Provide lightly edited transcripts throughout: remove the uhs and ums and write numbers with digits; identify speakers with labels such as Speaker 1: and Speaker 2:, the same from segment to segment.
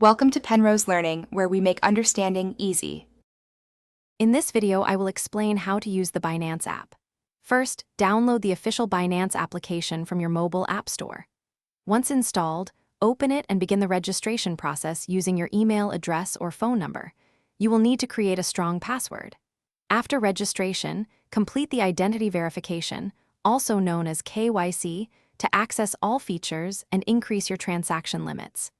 Speaker 1: Welcome to Penrose Learning, where we make understanding easy.
Speaker 2: In this video, I will explain how to use the Binance app. First, download the official Binance application from your mobile app store. Once installed, open it and begin the registration process using your email address or phone number. You will need to create a strong password. After registration, complete the identity verification, also known as KYC, to access all features and increase your transaction limits.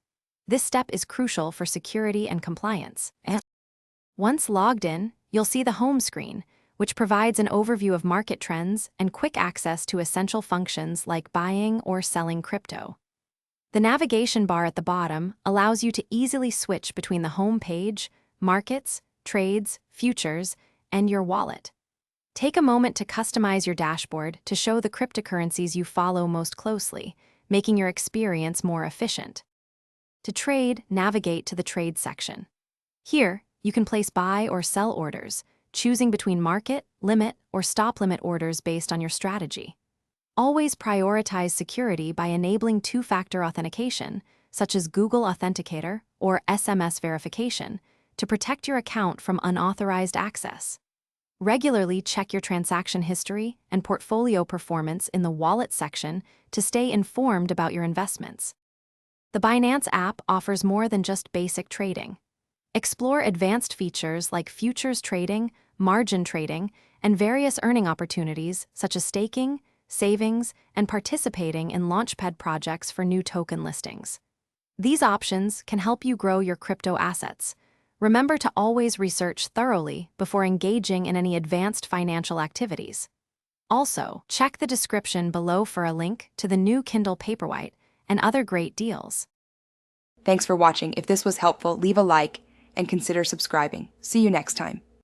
Speaker 2: This step is crucial for security and compliance. Once logged in, you'll see the home screen, which provides an overview of market trends and quick access to essential functions like buying or selling crypto. The navigation bar at the bottom allows you to easily switch between the home page, markets, trades, futures, and your wallet. Take a moment to customize your dashboard to show the cryptocurrencies you follow most closely, making your experience more efficient. To trade, navigate to the Trade section. Here, you can place buy or sell orders, choosing between market, limit, or stop limit orders based on your strategy. Always prioritize security by enabling two-factor authentication, such as Google Authenticator or SMS verification, to protect your account from unauthorized access. Regularly check your transaction history and portfolio performance in the Wallet section to stay informed about your investments. The Binance app offers more than just basic trading. Explore advanced features like futures trading, margin trading, and various earning opportunities such as staking, savings, and participating in launchpad projects for new token listings. These options can help you grow your crypto assets. Remember to always research thoroughly before engaging in any advanced financial activities. Also, check the description below for a link to the new Kindle Paperwhite and other great deals.
Speaker 1: Thanks for watching. If this was helpful, leave a like and consider subscribing. See you next time.